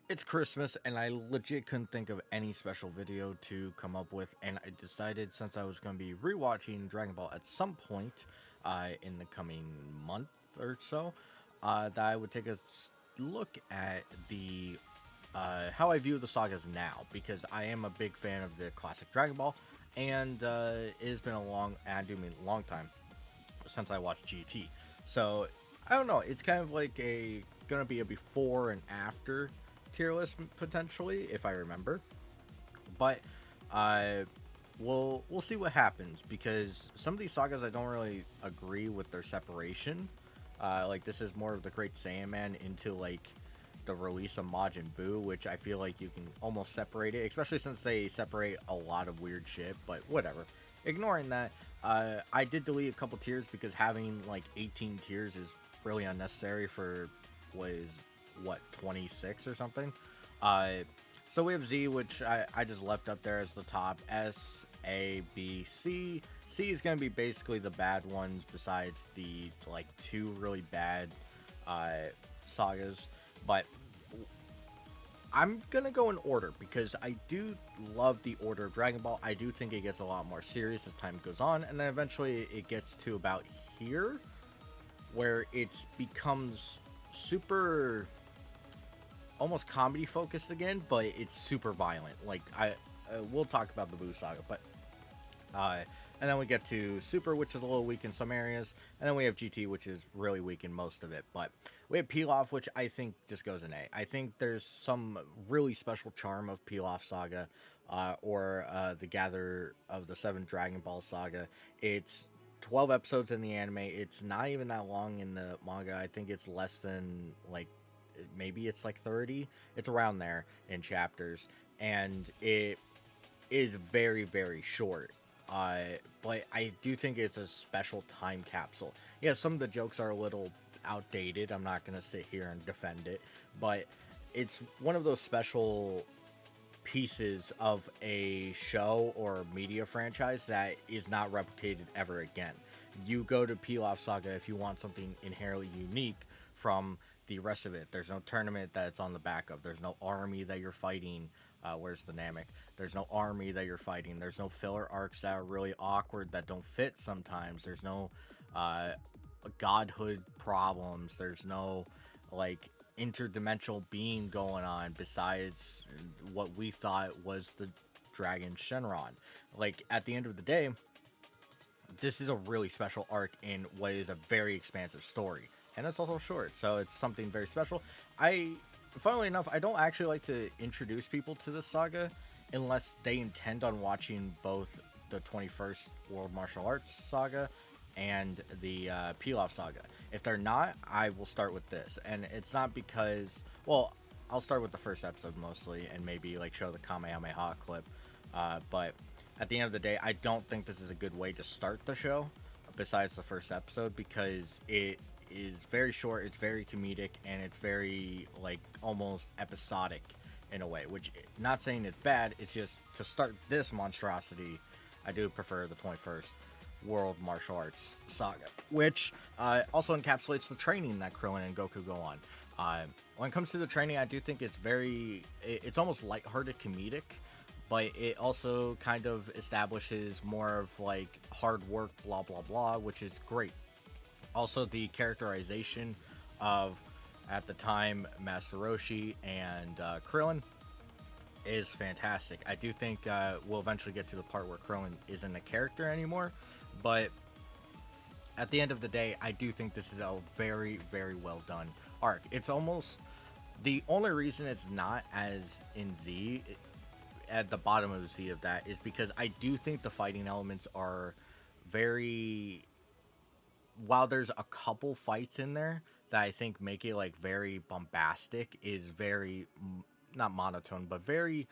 It's Christmas, and I legit couldn't think of any special video to come up with, and I decided since I was going to be rewatching Dragon Ball at some point in the coming month or so, that I would take a look at the how I view the sagas now, because I am a big fan of the classic Dragon Ball, and it has been a long, and I do mean long time, since I watched GT. So I don't know. It's kind of like a gonna be a before and after tier list potentially, if I remember. But uh, we'll see what happens, because some of these sagas I don't really agree with their separation. Like this is more of the Great Saiyaman into like the release of Majin Buu, which I feel like you can almost separate it, especially since they separate a lot of weird shit. But whatever. Ignoring that, I did delete a couple tiers because having like 18 tiers is really unnecessary for was what 26 or something. Uh, so we have Z, which I just left up there as the top. S, A, B, C. C is gonna be basically the bad ones, besides the like two really bad uh, sagas. But I'm gonna go in order because I do love the order of Dragon Ball. I do think it gets a lot more serious as time goes on, and then eventually it gets to about here where it becomes super almost comedy focused again, but it's super violent. Like I we'll talk about the Buu saga, but uh, and then we get to Super, which is a little weak in some areas, and then we have GT, which is really weak in most of it. But we have Pilaf, which I think just goes in A. I think there's some really special charm of Pilaf Saga, or the Gather of the Seven Dragon Ball Saga. It's 12 episodes in the anime. It's not even that long in the manga. I think it's less than like maybe it's like 30. It's around there in chapters, and it is very very short. uh but I do think it's a special time capsule. Yeah, some of the jokes are a little outdated. I'm not gonna sit here and defend it, but it's one of those special pieces of a show or media franchise that is not replicated ever again. You go to Pilaf Saga if you want something inherently unique from the rest of it. There's no tournament that it's on the back of. There's no army that you're fighting. Where's the Namek? There's no army that you're fighting. There's no filler arcs that are really awkward that don't fit sometimes. There's no uh, godhood problems. There's no like interdimensional being going on besides what we thought was the dragon Shenron. Like at the end of the day, this is a really special arc in what is a very expansive story, and it's also short, so it's something very special. I, funnily enough, I don't actually like to introduce people to this saga unless they intend on watching both the 21st World Martial Arts saga and the Pilaf saga. If they're not, I will start with this, and it's not because, well, I'll start with the first episode mostly, and maybe like show the Kamehameha clip. But at the end of the day, I don't think this is a good way to start the show, besides the first episode, because it is very short, it's very comedic, and it's very like almost episodic in a way. Which, not saying it's bad, it's just to start this monstrosity, I do prefer the 21st World Martial Arts Saga, which also encapsulates the training that Krillin and Goku go on. When it comes to the training, I do think it's almost lighthearted comedic, but it also kind of establishes more of like hard work, blah blah blah, which is great. Also, the characterization of, at the time, Master Roshi and Krillin is fantastic. I do think we'll eventually get to the part where Krillin isn't a character anymore, but at the end of the day, I do think this is a very, very well done arc. It's almost the only reason it's not as in Z, at the bottom of the Z of that, is because I do think the fighting elements are very, while there's a couple fights in there that I think make it like very bombastic, is very not monotone, but very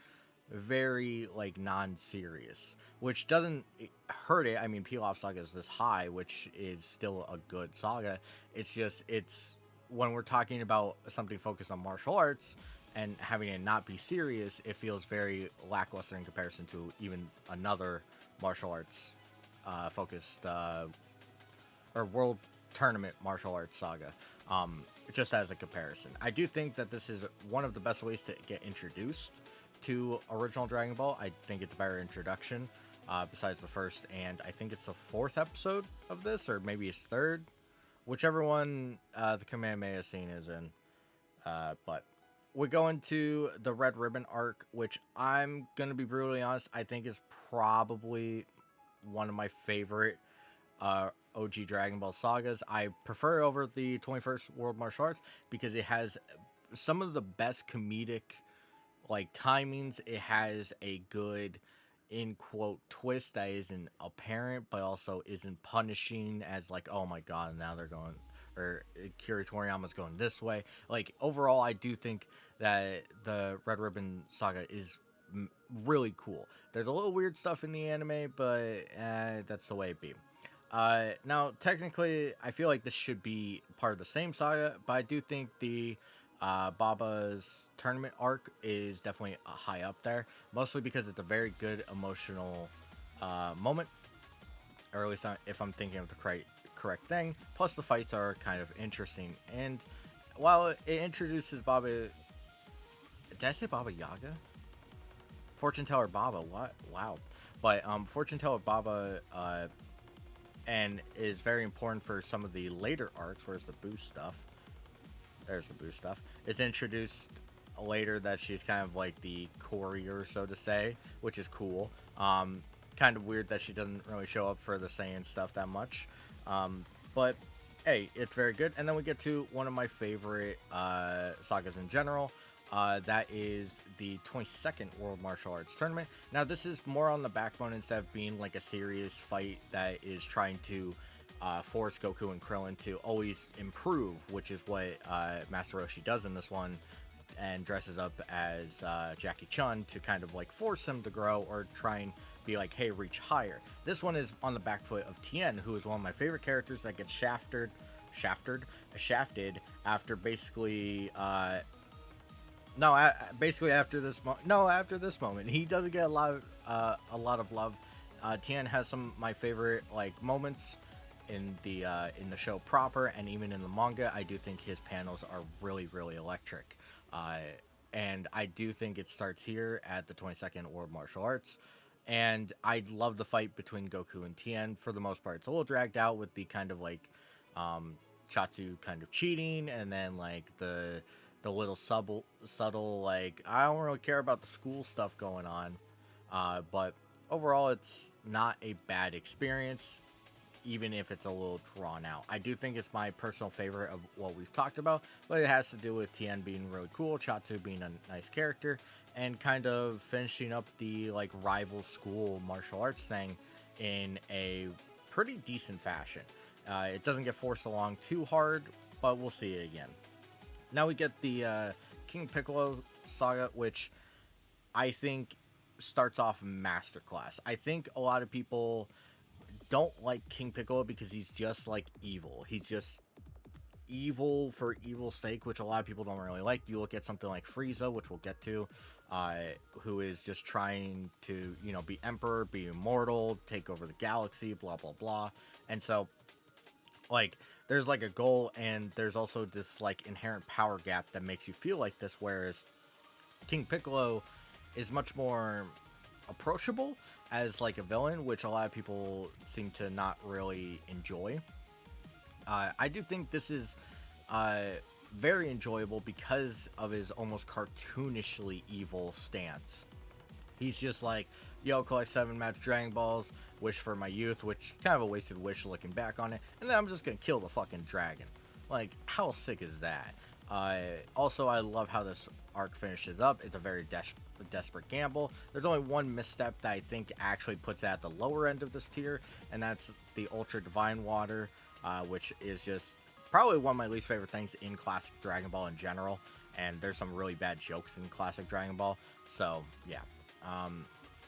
very like non-serious, which doesn't hurt it. I mean, Pilaf Saga is this high, which is still a good saga. It's just, it's when we're talking about something focused on martial arts and having it not be serious, it feels very lackluster in comparison to even another martial arts focused or world tournament martial arts saga. just as a comparison. I do think that this is one of the best ways to get introduced to original Dragon Ball. I think it's a better introduction, besides the first, and I think it's the fourth episode of this, or maybe it's third, whichever one the Kamehameha scene is in. But we go into the Red Ribbon arc, which I'm gonna be brutally honest, I think is probably one of my favorite OG Dragon Ball sagas. I prefer it over the 21st World Martial Arts because it has some of the best comedic like timings. It has a good in quote twist that isn't apparent but also isn't punishing as like, oh my god, now they're going, or Kira Toriyama's going this way. Like overall, I do think that the Red Ribbon Saga is really cool. There's a little weird stuff in the anime, but that's the way it be. Now, technically, I feel like this should be part of the same saga, but I do think the Baba's tournament arc is definitely high up there, mostly because it's a very good emotional moment, or at least if I'm thinking of the correct thing. Plus, the fights are kind of interesting, and while it introduces Baba, did I say Baba Yaga? Fortune Teller Baba, what? Wow. But Fortune Teller Baba and is very important for some of the later arcs. Where's the boost stuff? There's the boost stuff. It's introduced later that she's kind of like the courier, so to say, which is cool. Kind of weird that she doesn't really show up for the Saiyan stuff that much. But hey, it's very good. And then we get to one of my favorite sagas in general. That is the 22nd World Martial Arts Tournament. Now, this is more on the backbone instead of being like a serious fight that is trying to force Goku and Krillin to always improve, which is what Master Roshi does in this one, and dresses up as Jackie Chun to kind of like force him to grow or try and be like, hey, reach higher. This one is on the back foot of Tien, who is one of my favorite characters that gets shafted after basically after this moment, he doesn't get a lot of love. Tien has some of my favorite like moments in the show proper, and even in the manga. I do think his panels are really, really electric, and I do think it starts here at the 22nd World Martial Arts. And I love the fight between Goku and Tien. For the most part, it's a little dragged out with the kind of like Chatsu kind of cheating, and then like the little subtle like, I don't really care about the school stuff going on, but overall it's not a bad experience, even if it's a little drawn out. I do think it's my personal favorite of what we've talked about, but it has to do with Tien being really cool, Chatsu being a nice character, and kind of finishing up the like rival school martial arts thing in a pretty decent fashion. It doesn't get forced along too hard, but we'll see it again. Now we get the King Piccolo saga, which I think starts off masterclass. I think a lot of people don't like King Piccolo because he's just like evil. He's just evil for evil's sake, which a lot of people don't really like. You look at something like Frieza, which we'll get to, who is just trying to, be emperor, be immortal, take over the galaxy, blah, blah, blah. And so, like, there's like a goal, and there's also this like inherent power gap that makes you feel like this, whereas King Piccolo is much more approachable as like a villain, which a lot of people seem to not really enjoy. I do think this is very enjoyable because of his almost cartoonishly evil stance. He's just like, yo, collect 7 Magic Dragon Balls, wish for my youth, which kind of a wasted wish looking back on it, and then I'm just gonna kill the fucking dragon. Like, how sick is that? Also, I love how this arc finishes up. It's a very desperate gamble. There's only one misstep that I think actually puts it at the lower end of this tier, and that's the Ultra Divine Water, which is just probably one of my least favorite things in classic Dragon Ball in general, and there's some really bad jokes in classic Dragon Ball, so yeah.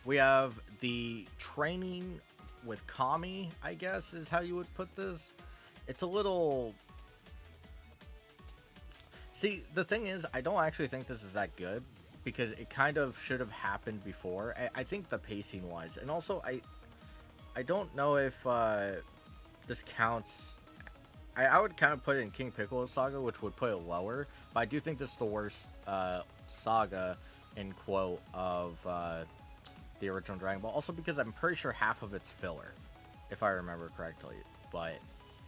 We have the training with Kami, I guess is how you would put this. It's a little... See, the thing is, I don't actually think this is that good, because it kind of should have happened before. I think the pacing wise, and also I don't know if this counts I would kind of put it in King Piccolo's saga, which would put it lower. But I do think this is the worst saga, in quote, of the original Dragon Ball. Also because I'm pretty sure half of it's filler, if I remember correctly. But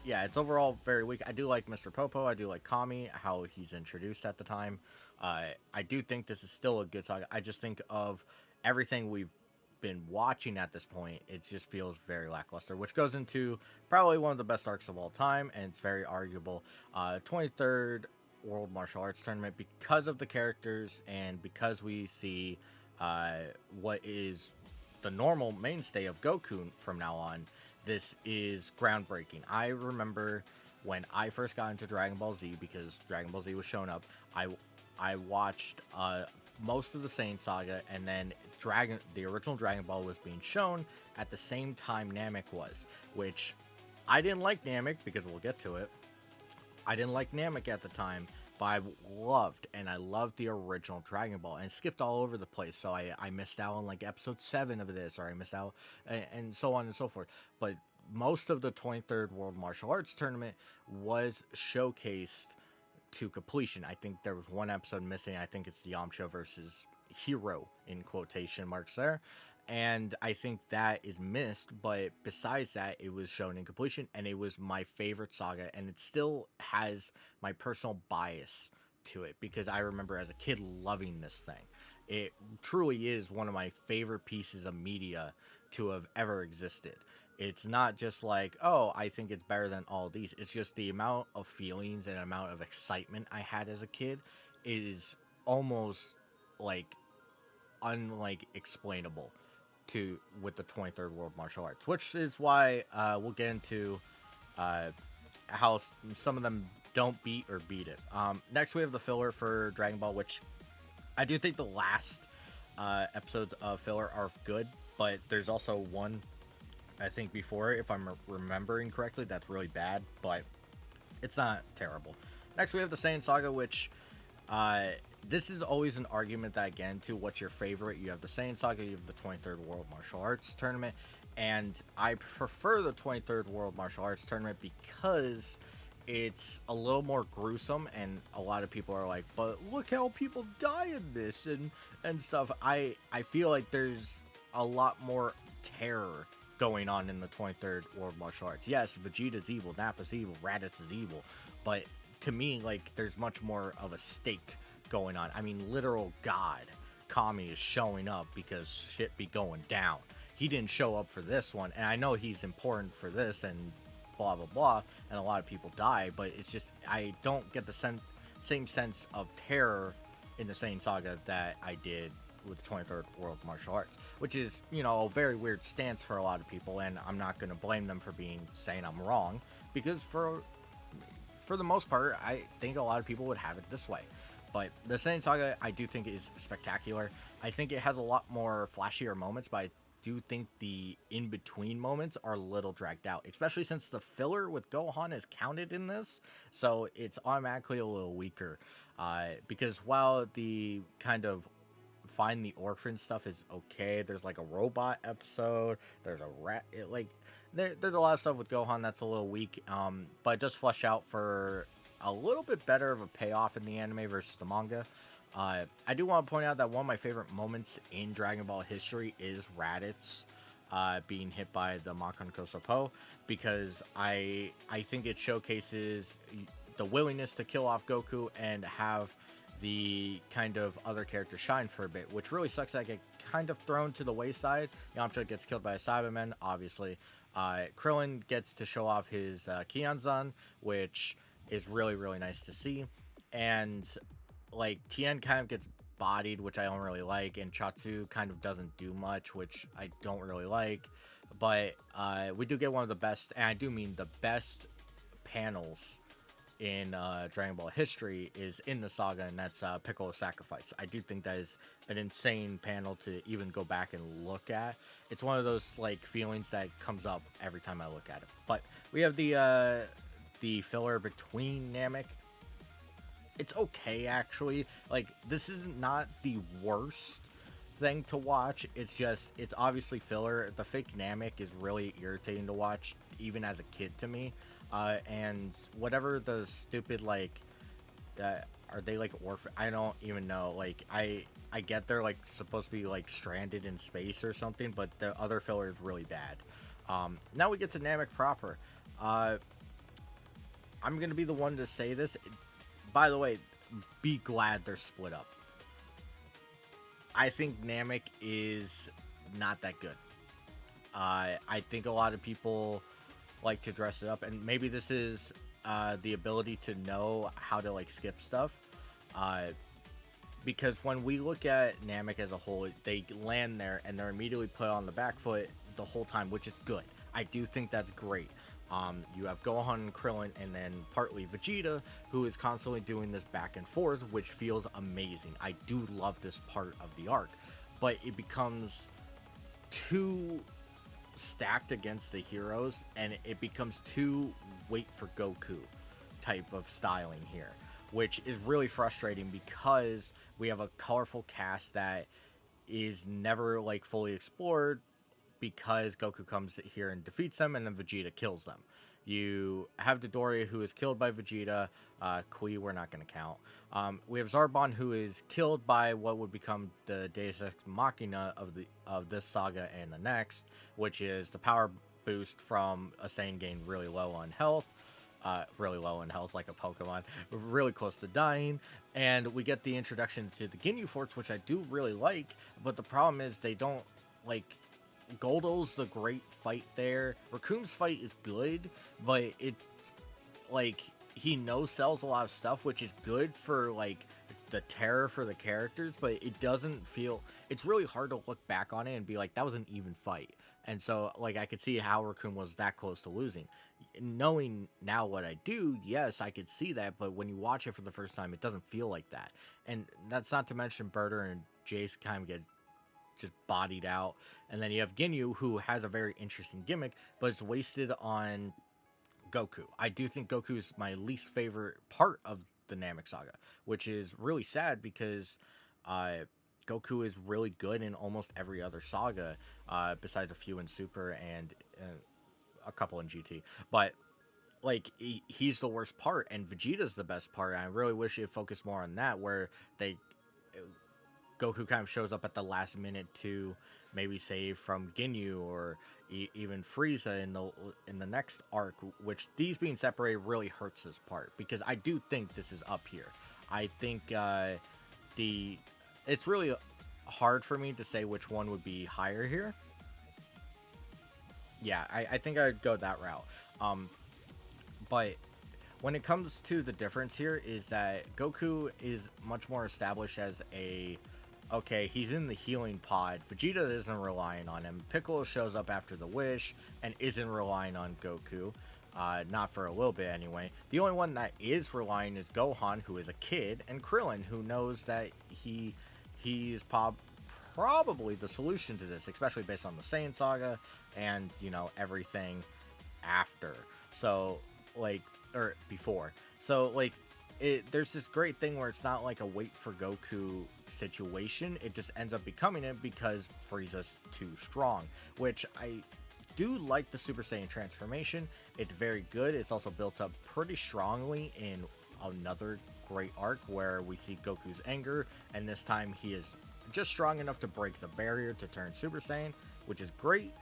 yeah, it's overall very weak. I do like Mr. Popo. I do like Kami, how he's introduced at the time. I do think this is still a good saga. I just think of everything we've been watching at this point, it just feels very lackluster, which goes into probably one of the best arcs of all time, and it's very arguable. 23rd World Martial Arts Tournament, because of the characters and because we see what is the normal mainstay of Goku from now on, this is groundbreaking. I remember when I first got into Dragon Ball Z, because Dragon Ball Z was showing up, I watched most of the Saiyan saga, and then the original Dragon Ball was being shown at the same time Namek was, which I didn't like Namek because we'll get to it. I didn't like Namek at the time, but I loved the original Dragon Ball, and skipped all over the place. So I missed out on like episode 7 of this, or I missed out, and so on and so forth. But most of the 23rd World Martial Arts Tournament was showcased to completion. I think there was one episode missing. I think it's Yamcha versus Hero in quotation marks there. And I think that is missed, but besides that, it was shown in completion, and it was my favorite saga, and it still has my personal bias to it, because I remember as a kid loving this thing. It truly is one of my favorite pieces of media to have ever existed. It's not just like, oh, I think it's better than all these. It's just the amount of feelings and amount of excitement I had as a kid is almost like unlike explainable to with the 23rd World Martial Arts, which is why we'll get into how some of them don't beat or beat it. Next, we have the filler for Dragon Ball, which I do think the last episodes of filler are good, but there's also one, I think, before, if I'm remembering correctly, that's really bad, but it's not terrible. Next, we have the Saiyan Saga, which this is always an argument that I get into. What's your favorite? You have the Saiyan Saga, you have the 23rd World Martial Arts Tournament, and I prefer the 23rd World Martial Arts Tournament because it's a little more gruesome, and a lot of people are like, but look how people die in this and stuff. I feel like there's a lot more terror going on in the 23rd World Martial Arts. Yes, Vegeta's evil, Nappa's evil, Raditz is evil, but to me, like, there's much more of a stake going on. I mean, literal God Kami is showing up because shit be going down. He didn't show up for this one, and I know he's important for this and blah blah blah, and a lot of people die, but it's just, I don't get the same sense of terror in the Saiyan Saga that I did with the 23rd World Martial Arts, which is, you know, a very weird stance for a lot of people, and I'm not going to blame them for saying I'm wrong, because for the most part, I think a lot of people would have it this way. But the Saiyan Saga, I do think, is spectacular. I think it has a lot more flashier moments, but I do think the in-between moments are a little dragged out, especially since the filler with Gohan is counted in this, so it's automatically a little weaker. Because while the kind of find the orphan stuff is okay, there's like a robot episode, there's a rat, there's a lot of stuff with Gohan that's a little weak, but it does flesh out for a little bit better of a payoff in the anime versus the manga. I do want to point out that one of my favorite moments in Dragon Ball history is Raditz being hit by the Makon Kosopo, because I think it showcases the willingness to kill off Goku and have the kind of other characters shine for a bit, which really sucks that I get kind of thrown to the wayside. Yamcha gets killed by a Cyberman, obviously. Krillin gets to show off his Kianzan, which is really, really nice to see. And, like, Tien kind of gets bodied, which I don't really like, and Chatsu kind of doesn't do much, which I don't really like. But we do get one of the best, and I do mean the best panels in Dragon Ball history is in the saga, and that's Piccolo's Sacrifice. I do think that is an insane panel to even go back and look at. It's one of those, like, feelings that comes up every time I look at it. But we have the filler between Namek. It's okay, actually. Like, this is not the worst thing to watch. It's just, it's obviously filler. The fake Namek is really irritating to watch, even as a kid to me. And whatever the stupid like, are they like orphan? I don't even know. Like I get they're like supposed to be like stranded in space or something, but the other filler is really bad. Now we get to Namek proper. Uh, I'm gonna be the one to say this. By the way, be glad they're split up. I think Namek is not that good. I think a lot of people like to dress it up, and maybe this is the ability to know how to like skip stuff. Uh, because when we look at Namek as a whole, they land there and they're immediately put on the back foot the whole time, which is good. I do think that's great. You have Gohan and Krillin, and then partly Vegeta, who is constantly doing this back and forth, which feels amazing. I do love this part of the arc, but it becomes too stacked against the heroes, and it becomes too wait for Goku type of styling here, which is really frustrating because we have a colorful cast that is never like fully explored, because Goku comes here and defeats them, and then Vegeta kills them. You have Dodoria, who is killed by Vegeta. Kui, we're not going to count. We have Zarbon, who is killed by what would become the Deus Ex Machina of this saga and the next, which is the power boost from a Saiyan gained really low on health. Really low in health, like a Pokemon, really close to dying. And we get the introduction to the Ginyu Force, which I do really like, but the problem is they don't, like, Goldo's the great fight there. Raccoon's fight is good, but it, like, he no-sells a lot of stuff, which is good for, like, the terror for the characters, but it doesn't feel, it's really hard to look back on it and be like, that was an even fight. And so, like, I could see how Raccoon was that close to losing. Knowing now what I do, yes, I could see that, but when you watch it for the first time, it doesn't feel like that. And that's not to mention Berter and Jace kind of get just bodied out. And then you have Ginyu, who has a very interesting gimmick, but it's wasted on Goku. I do think Goku is my least favorite part of the Namek saga, which is really sad because Goku is really good in almost every other saga, besides a few in Super and a couple in GT. But like he's the worst part, and Vegeta's the best part. And I really wish it focused more on that, where they Goku kind of shows up at the last minute to maybe save from Ginyu or even Frieza in the next arc. Which these being separated really hurts this part, because I do think this is up here. I think it's really hard for me to say which one would be higher here. Yeah, I think I'd go that route. But when it comes to the difference here is that Goku is much more established as okay, he's in the healing pod. Vegeta isn't relying on him. Piccolo shows up after the wish and isn't relying on Goku. Not for a little bit anyway. The only one that is relying is Gohan, who is a kid, and Krillin, who knows that he's probably the solution to this, especially based on the Saiyan saga and, you know, everything after. So, like, or before. So, like, there's this great thing where it's not like a wait for Goku situation. It just ends up becoming it because Frieza's too strong, which I do like the Super Saiyan transformation. It's very good. It's also built up pretty strongly in another great arc where we see Goku's anger, and this time he is just strong enough to break the barrier to turn Super Saiyan, which is great.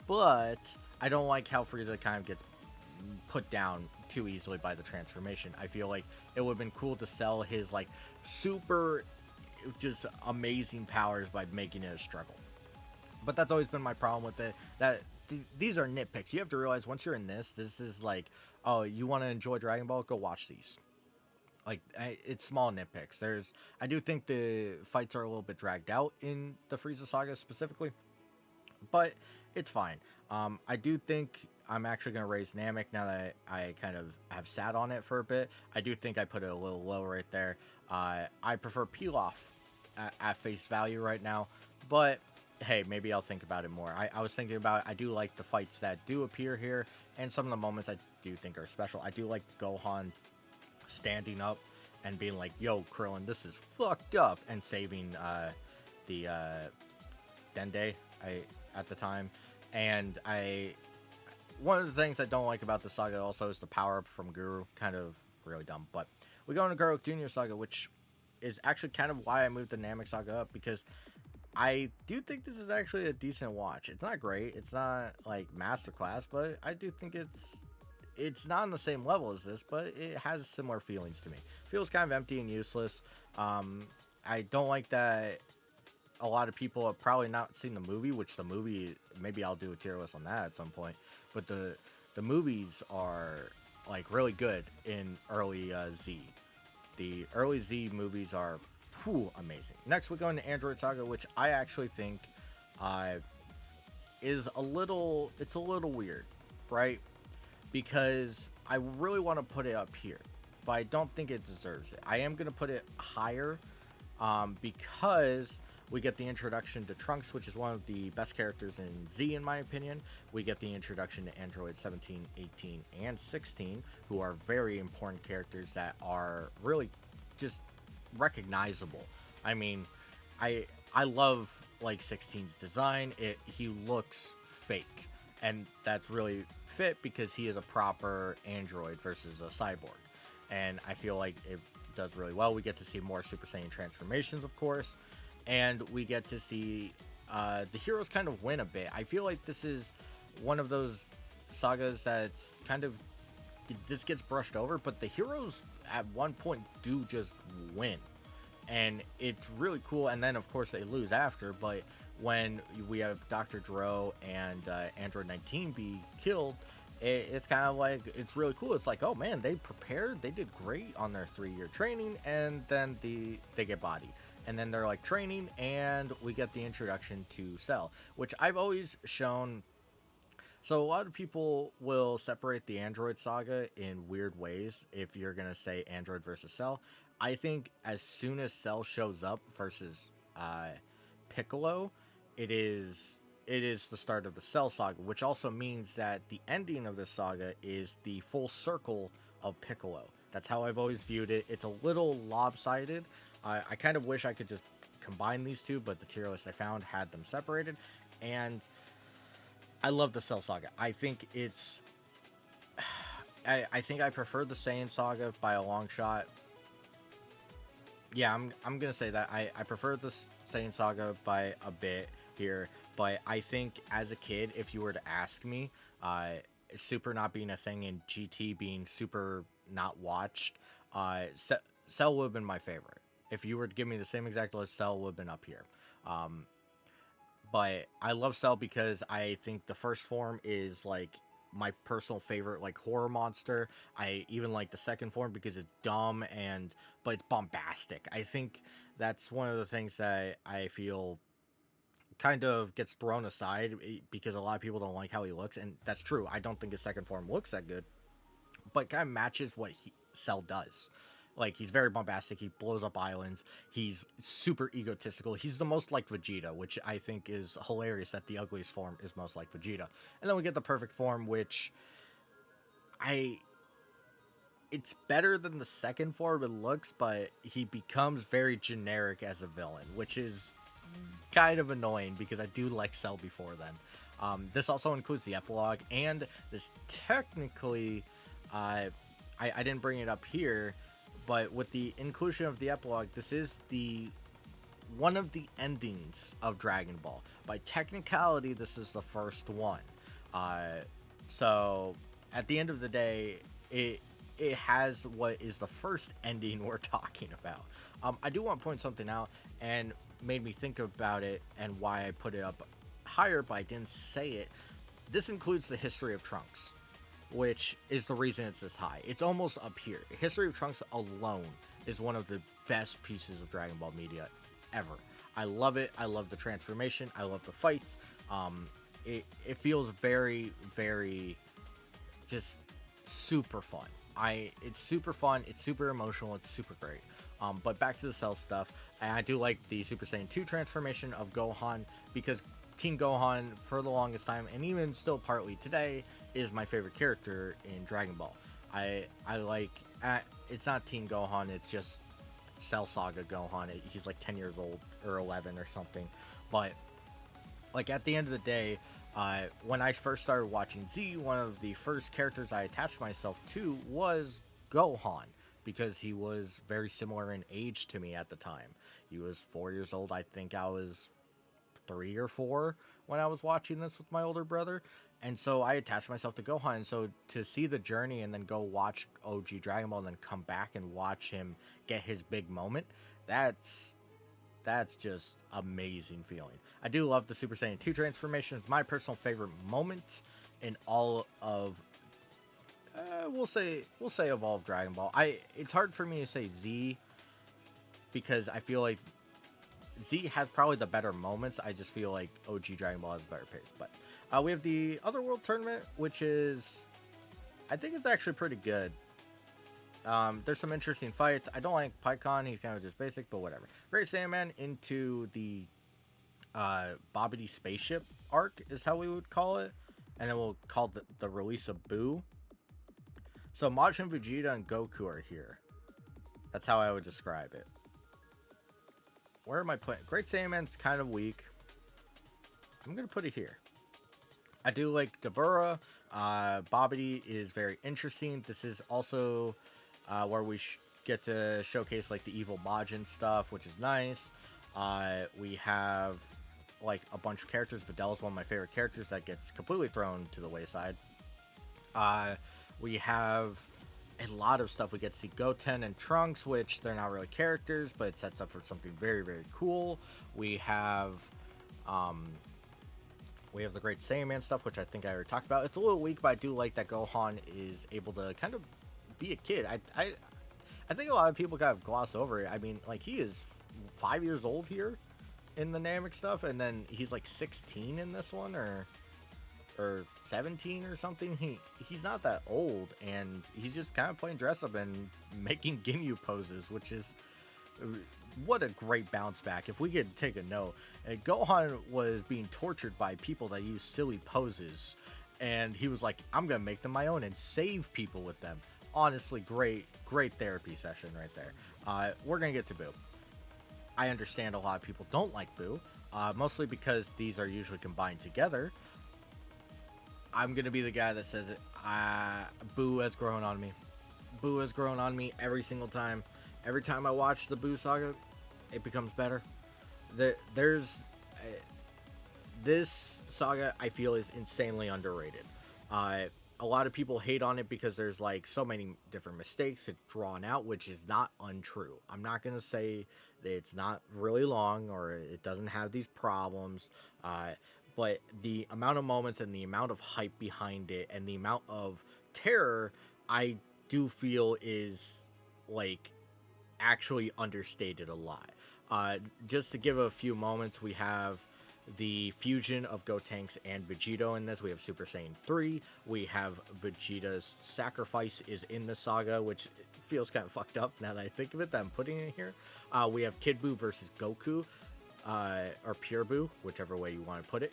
But I don't like how Frieza kind of gets put down too easily by the transformation. I feel like it would have been cool to sell his like super just amazing powers by making it a struggle. But that's always been my problem with it. These are nitpicks. You have to realize once you're in this is like, oh, you want to enjoy Dragon Ball? Go watch these. Like, it's small nitpicks. I do think the fights are a little bit dragged out in the Frieza saga specifically, but it's fine. I do think I'm actually going to raise Namek now that I kind of have sat on it for a bit. I do think I put it a little low right there. I prefer Pilaf at face value right now, but hey, maybe I'll think about it more. I was thinking about, I do like the fights that do appear here, and some of the moments I do think are special. I do like Gohan standing up and being like, yo, Krillin, this is fucked up, and saving the Dende at the time. And one of the things I don't like about the saga also is the power up from Guru. Kind of really dumb. But we go into Garlic Jr. Saga, which is actually kind of why I moved the Namek Saga up, because I do think this is actually a decent watch. It's not great. It's not like masterclass, but I do think it's not on the same level as this, but it has similar feelings to me. Feels kind of empty and useless. I don't like that a lot of people have probably not seen the movie, which the movie, maybe I'll do a tier list on that at some point. But the movies are like really good in early Z. The early Z movies are amazing. Next, we go into Android Saga, which I actually think is it's a little weird, right? Because I really want to put it up here, but I don't think it deserves it. I am going to put it higher because we get the introduction to Trunks, which is one of the best characters in Z, in my opinion. We get the introduction to Android 17, 18, and 16, who are very important characters that are really just recognizable. I mean, I love like 16's design. He looks fake, and that's really fit because he is a proper android versus a cyborg, and I feel like it does really well. We get to see more Super Saiyan transformations, of course, and we get to see the heroes kind of win a bit. I feel like this is one of those sagas that's kind of, this gets brushed over, but the heroes at one point do just win, and it's really cool. And then of course they lose after, but when we have Dr. Dro and Android 19 be killed, it's kind of like, it's really cool. It's like, oh man, they prepared, they did great on their 3-year training, and then they get bodied, and then they're like training, and we get the introduction to Cell, which I've always shown. So a lot of people will separate the Android saga in weird ways if you're gonna say Android versus Cell. I think as soon as Cell shows up versus Piccolo, it is the start of the Cell saga, which also means that the ending of this saga is the full circle of Piccolo. That's how I've always viewed it. It's a little lopsided. I kind of wish I could just combine these two, but the tier list I found had them separated, and I love the Cell saga. I think it's I think I prefer the Saiyan saga by a long shot. Yeah, I'm gonna say that I prefer the Saiyan saga by a bit here, but I think as a kid, if you were to ask me, Super not being a thing and GT being super not watched, Cell would have been my favorite. If you were to give me the same exact list, Cell would have been up here. But I love Cell because I think the first form is like my personal favorite, like horror monster. I even like the second form because it's dumb but it's bombastic. I think that's one of the things that I feel kind of gets thrown aside because a lot of people don't like how he looks, and that's true. I don't think his second form looks that good, but kind of matches what Cell does. Like, he's very bombastic. He blows up islands. He's super egotistical. He's the most like Vegeta, which I think is hilarious that the ugliest form is most like Vegeta. And then we get the perfect form, which it's better than the second form in looks, but he becomes very generic as a villain, which is kind of annoying because I do like Cell before then. This also includes the epilogue, and this technically, I didn't bring it up here, but with the inclusion of the epilogue, this is one of the endings of Dragon Ball. By technicality, this is the first one. So at the end of the day, it has what is the first ending we're talking about. I do want to point something out, and made me think about it and why I put it up higher, but I didn't say it. This includes the history of Trunks, which is the reason it's this high. It's almost up here. History of Trunks alone is one of the best pieces of Dragon Ball media ever. I love it. I love the transformation. I love the fights. It feels very, very just super fun. It's super fun. It's super emotional. It's super great. But back to the Cell stuff. I do like the Super Saiyan 2 transformation of Gohan, because Teen Gohan, for the longest time, and even still partly today, is my favorite character in Dragon Ball. I like, it's not Teen Gohan, it's just Cell Saga Gohan. He's like 10 years old, or 11 or something. But Like at the end of the day, when I first started watching Z, one of the first characters I attached myself to was Gohan, because he was very similar in age to me at the time. He was 4 years old. I think I was 3 or 4 when I was watching this with my older brother. And so I attached myself to Gohan. And so to see the journey and then go watch OG Dragon Ball and then come back and watch him get his big moment, that's just amazing feeling. I do love the Super Saiyan 2 transformation. It's my personal favorite moment in all of we'll say Evolved Dragon Ball. It's hard for me to say Z because I feel like Z has probably the better moments. I just feel like OG Dragon Ball has a better pace. But we have the Otherworld tournament, which is, I think it's actually pretty good. There's some interesting fights. I don't like Pycon. He's kind of just basic, but whatever. Great Saiyaman into the Bobbity spaceship arc is how we would call it. And then we'll call the release of Boo. So Majin, Vegeta, and Goku are here. That's how I would describe it. Where am I putting? Great Saiyaman's kind of weak. I'm going to put it here. I do like Dabura. Bobbity is very interesting. This is also where we get to showcase like the evil Majin stuff, which is nice. We have like a bunch of characters. Videl is one of my favorite characters that gets completely thrown to the wayside. We have a lot of stuff. We get to see Goten and Trunks, which they're not really characters, but it sets up for something very, very cool. We have the Great Saiyaman stuff, which I think I already talked about. It's a little weak, but I do like that Gohan is able to kind of be a kid. I think a lot of people kind of gloss over it. I mean, like, he is 5 years old here in the Namek stuff, and then he's like 16 in this one, or 17 or something. He's not that old, and he's just kind of playing dress up and making Ginyu poses, which is what a great bounce back. If we could take a note, Gohan was being tortured by people that use silly poses, and he was like, I'm gonna make them my own and save people with them. Honestly, great therapy session right there. We're gonna get to Boo. I understand a lot of people don't like Boo, mostly because these are usually combined together. I'm gonna be the guy that says it. Boo has grown on me. Boo has grown on me every single time. Every time I watch the Boo saga, it becomes better. There's this saga I feel is insanely underrated. A lot of people hate on it because there's like so many different mistakes. It's drawn out, which is not untrue. I'm not gonna say that it's not really long or it doesn't have these problems. But the amount of moments and the amount of hype behind it and the amount of terror, I do feel is like actually understated a lot. Just to give a few moments, we have the fusion of Gotenks and Vegito in this. We have Super Saiyan 3. We have Vegeta's sacrifice is in the saga, which feels kind of fucked up now that I think of it, that I'm putting it here. We have Kid Buu versus Goku. Or Pure Buu, whichever way you want to put it.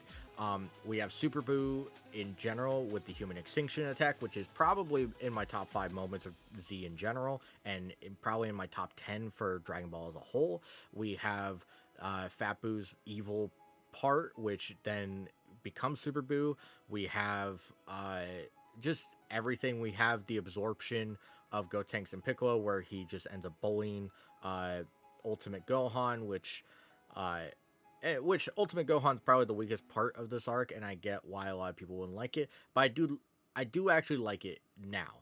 We have Super Buu in general with the human extinction attack, which is probably in my top 5 moments of Z in general, and probably in my top 10 for Dragon Ball as a whole. We have Fat Buu's evil part, which then becomes Super Buu. We have just everything. We have the absorption of Gotenks and Piccolo, where he just ends up bullying Ultimate Gohan, which Ultimate Gohan's probably the weakest part of this arc, and I get why a lot of people wouldn't like it, but I do actually like it now.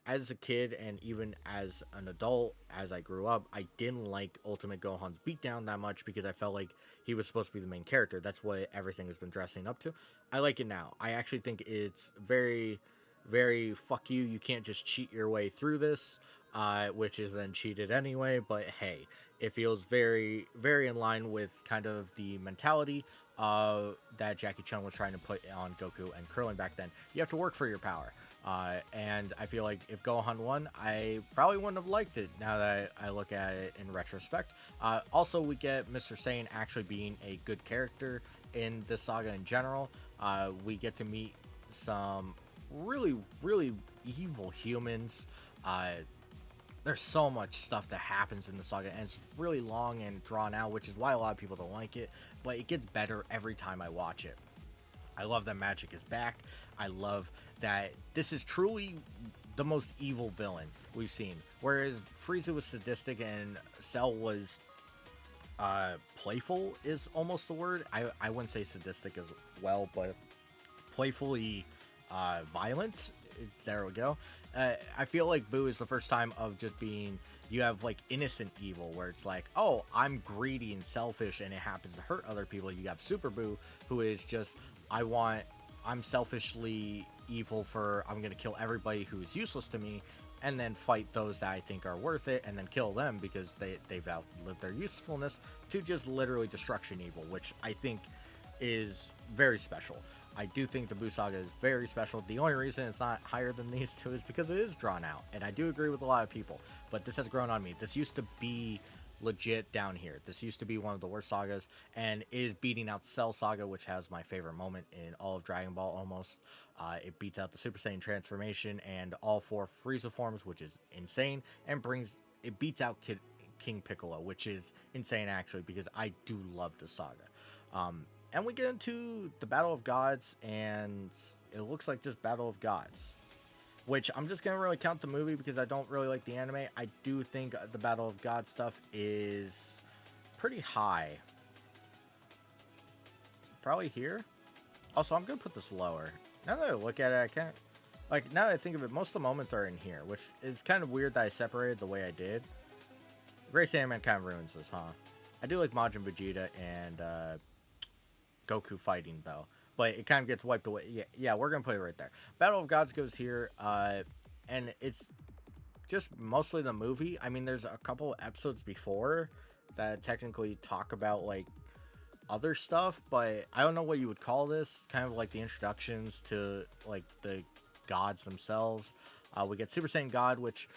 As a kid and even as an adult, as I grew up, I didn't like Ultimate Gohan's beatdown that much because I felt like he was supposed to be the main character. That's what everything has been dressing up to. I like it now. I actually think it's very, very fuck you. You can't just cheat your way through this, which is then cheated anyway, but hey, it feels very, very in line with kind of the mentality that Jackie Chan was trying to put on Goku and Krillin back then. You have to work for your power. And I feel like if Gohan won, I probably wouldn't have liked it now that I look at it in retrospect. Also, we get Mr. Satan actually being a good character in this saga in general. We get to meet some really, really evil humans. there's so much stuff that happens in the saga, and it's really long and drawn out, which is why a lot of people don't like it. But it gets better every time I watch it. I love that magic is back. I love that this is truly the most evil villain we've seen. Whereas Frieza was sadistic and Cell was playful is almost the word. I wouldn't say sadistic as well, but playfully violent. There we go. I feel like Boo is the first time of just being, you have like innocent evil where it's like, oh, I'm greedy and selfish and it happens to hurt other people. You have Super Boo, who is just, I'm selfishly evil for, I'm going to kill everybody who is useless to me and then fight those that I think are worth it and then kill them because they've outlived their usefulness, to just literally destruction evil, which I think is very special. I do think the Boo Saga is very special. The only reason it's not higher than these two is because it is drawn out, and I do agree with a lot of people, but this has grown on me. This used to be legit down here. This used to be one of the worst sagas, and is beating out Cell Saga, which has my favorite moment in all of Dragon Ball almost. It beats out the Super Saiyan transformation and all four Frieza forms, which is insane, and it beats out King Piccolo, which is insane actually, because I do love the saga. And we get into the Battle of Gods, and it looks like just Battle of Gods, which I'm just going to really count the movie because I don't really like the anime. I do think the Battle of Gods stuff is pretty high. Probably here. Also, I'm going to put this lower. Now that I look at it, I can't... Like, now that I think of it, most of the moments are in here, which is kind of weird that I separated the way I did. Gray Sandman kind of ruins this, huh? I do like Majin Vegeta and Goku fighting, though. But it kind of gets wiped away. Yeah, we're going to put it right there. Battle of Gods goes here, and it's just mostly the movie. I mean, there's a couple episodes before that technically talk about, like, other stuff, but I don't know what you would call this. Kind of like the introductions to, like, the gods themselves. We get Super Saiyan God, which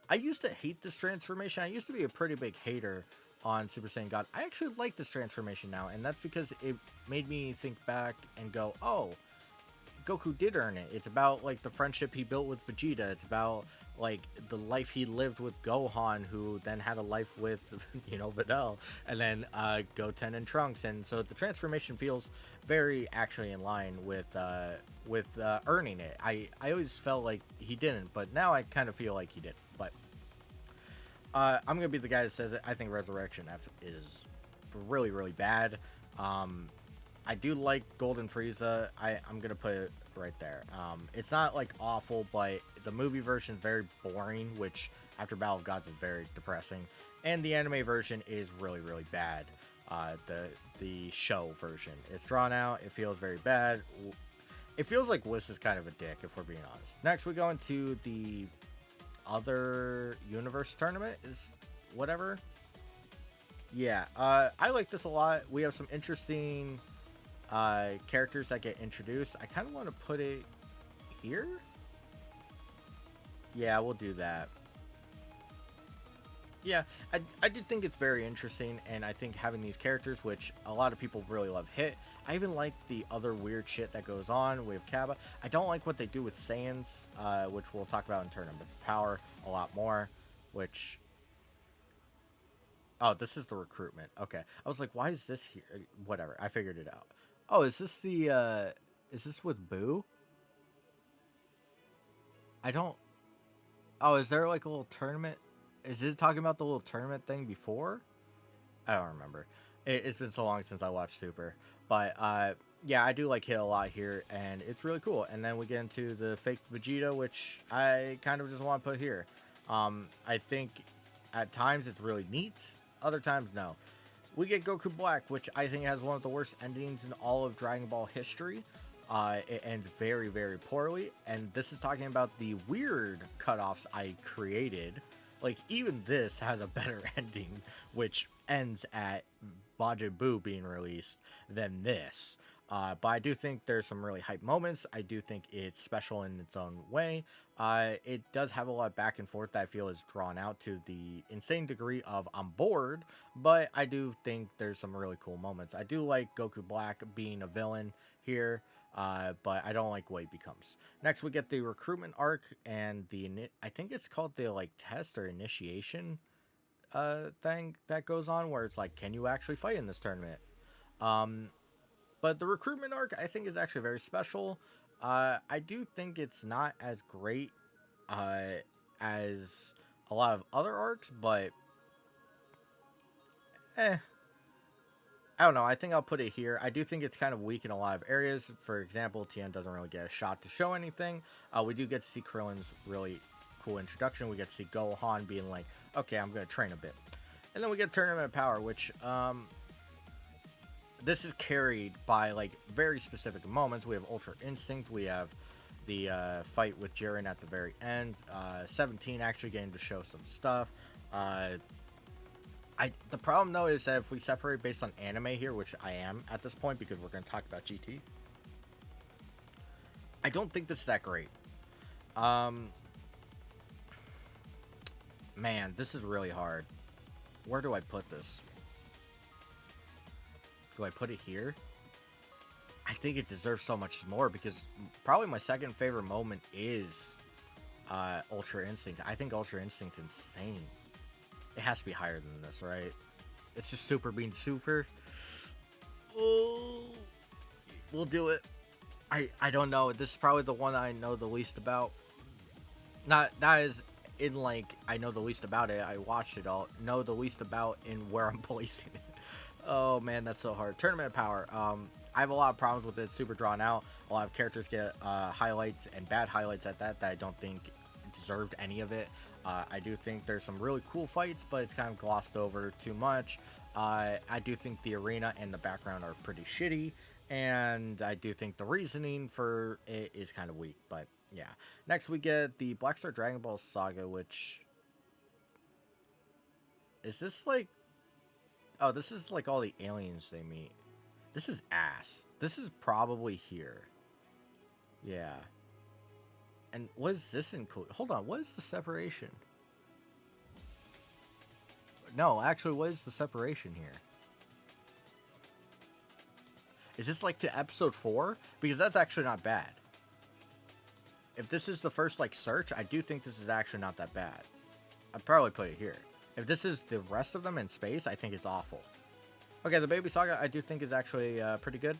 I used to hate this transformation. I used to be a pretty big hater on Super Saiyan God. I actually like this transformation now, and that's because it made me think back and go, oh, Goku did earn it. It's about, like, the friendship he built with Vegeta. It's about, like, the life he lived with Gohan, who then had a life with, Videl, and then Goten and Trunks. And so the transformation feels very actually in line with earning it. I always felt like he didn't, but now I kind of feel like he did. But I'm going to be the guy that says it. I think Resurrection F is really, really bad. I do like Golden Frieza. I'm going to put it right there. It's not, like, awful, but the movie version is very boring, which after Battle of Gods is very depressing. And the anime version is really, really bad. The show version. It's drawn out. It feels very bad. It feels like Wiss is kind of a dick, if we're being honest. Next, we go into the other universe tournament, is whatever. Yeah, I like this a lot. We have some interesting characters that get introduced. I kind of want to put it here. Yeah, we'll do that. Yeah, I do think it's very interesting, and I think having these characters, which a lot of people really love, hit. I even like the other weird shit that goes on with Kaba. I don't like what they do with Saiyans, which we'll talk about in Tournament Power a lot more, which... Oh, this is the recruitment. Okay. I was like, why is this here? Whatever, I figured it out. Oh, is this with Boo? I don't... Oh, is there like a little tournament? Is it talking about the little tournament thing before? I don't remember. It's been so long since I watched Super. But, yeah, I do like Hit a lot here, and it's really cool. And then we get into the fake Vegeta, which I kind of just want to put here. I think at times it's really neat. Other times, no. We get Goku Black, which I think has one of the worst endings in all of Dragon Ball history. It ends very, very poorly. And this is talking about the weird cutoffs I created. Like, even this has a better ending, which ends at Majin Buu being released, than this. But I do think there's some really hype moments. I do think it's special in its own way. It does have a lot of back and forth that I feel is drawn out to the insane degree of I'm bored, but I do think there's some really cool moments. I do like Goku Black being a villain here. but I don't like what he becomes. Next, we get the recruitment arc and I think it's called the like test or initiation thing that goes on where it's like, can you actually fight in this tournament? Um, but the recruitment arc I think is actually very special. I do think it's not as great as a lot of other arcs, but eh, I don't know. I think I'll put it here. I do think it's kind of weak in a lot of areas. For example, Tien doesn't really get a shot to show anything. We do get to see Krillin's really cool introduction. We get to see Gohan being like, okay, I'm going to train a bit. And then we get Tournament Power, which this is carried by like very specific moments. We have Ultra Instinct. We have the fight with Jiren at the very end. 17 actually getting to show some stuff. The problem though is that if we separate based on anime here, which I am at this point because we're going to talk about GT, I don't think this is that great. Man, this is really hard. Where do I put this? Do I put it here? I think it deserves so much more because probably my second favorite moment is Ultra Instinct. I think Ultra Instinct's insane. It has to be higher than this, right? It's just Super being super. Oh, we'll do it. I don't know. This is probably the one I know the least about. Not as in like I know the least about it. I watched it all. Know the least about in where I'm placing it. Oh man, that's so hard. Tournament Power. I have a lot of problems with it. Super drawn out. A lot of characters get highlights and bad highlights at that I don't think deserved any of it. I do think there's some really cool fights, but it's kind of glossed over too much. I do think the arena and the background are pretty shitty, and I do think the reasoning for it is kind of weak, but yeah. Next, we get the Black Star Dragon Ball Saga, which... Is this like... Oh, this is like all the aliens they meet. This is ass. This is probably here. Yeah. And what is this include? Hold on, what is the separation? No, actually, what is the separation here? Is this like to episode 4? Because that's actually not bad. If this is the first like search, I do think this is actually not that bad. I'd probably put it here. If this is the rest of them in space, I think it's awful. Okay, the Baby Saga I do think is actually pretty good.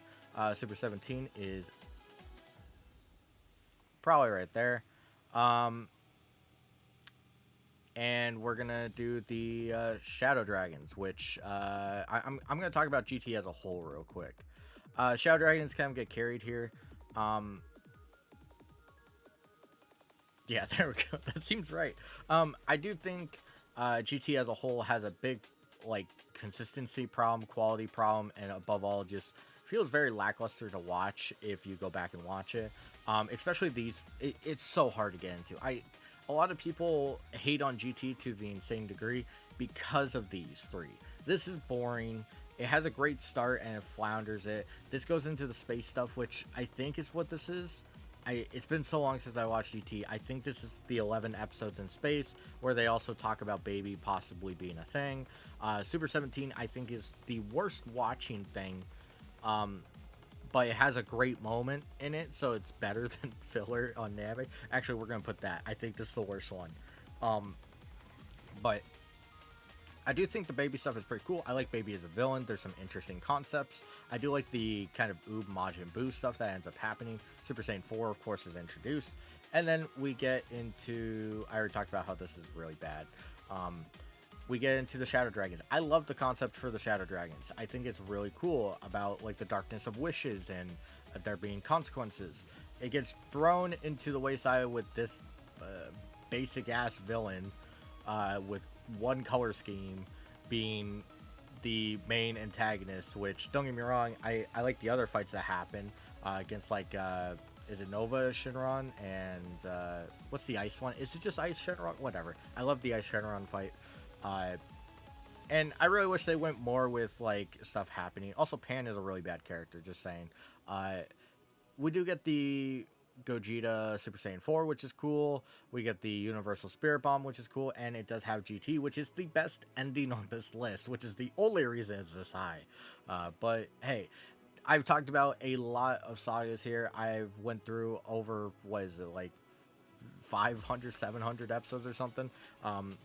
Super 17 is probably right there. And we're gonna do the Shadow Dragons, which I'm gonna talk about GT as a whole real quick. Shadow Dragons kind of get carried here. Yeah, there we go. That seems right. I do think GT as a whole has a big like consistency problem, quality problem, and above all, just feels very lackluster to watch if you go back and watch it. Especially these, it's so hard to get into. A lot of people hate on GT to the insane degree because of these three. This is boring. It has a great start and it flounders it. This goes into the space stuff, which I think is what this is. It's been so long since I watched GT. I think this is the 11 episodes in space where they also talk about Baby possibly being a thing. Super 17, I think, is the worst watching thing, but it has a great moment in it, so it's better than filler on Navi. Actually, we're going to put that. I think this is the worst one. But I do think the Baby stuff is pretty cool. I like Baby as a villain. There's some interesting concepts. I do like the kind of Oob, Majin Buu stuff that ends up happening. Super Saiyan 4, of course, is introduced. And then we get into... I already talked about how this is really bad. We get into the Shadow Dragons. I love the concept for the Shadow Dragons. I think it's really cool about like the darkness of wishes and there being consequences. It gets thrown into the wayside with this basic-ass villain with one color scheme being the main antagonist, which, don't get me wrong, I like the other fights that happen against, like, is it Nova Shenron and what's the ice one? Is it just Ice Shenron? Whatever. I love the Ice Shenron fight. And I really wish they went more with, like, stuff happening. Also, Pan is a really bad character, just saying. We do get the Gogeta Super Saiyan 4, which is cool. We get the Universal Spirit Bomb, which is cool. And it does have GT, which is the best ending on this list, which is the only reason it's this high. But, hey, I've talked about a lot of sagas here. I've went through over, what is it, like 500, 700 episodes or something.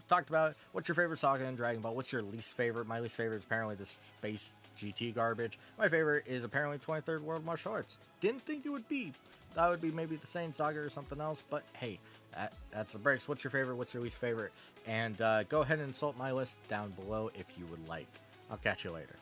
Talked about what's your favorite saga in Dragon Ball. What's your least favorite? My least favorite is apparently this space GT garbage. My favorite is apparently 23rd World Martial Arts. Didn't think it would be. That would be maybe the same saga or something else, but hey, that's the breaks. What's your favorite? What's your least favorite? And go ahead and insult my list down below if you would like. I'll catch you later.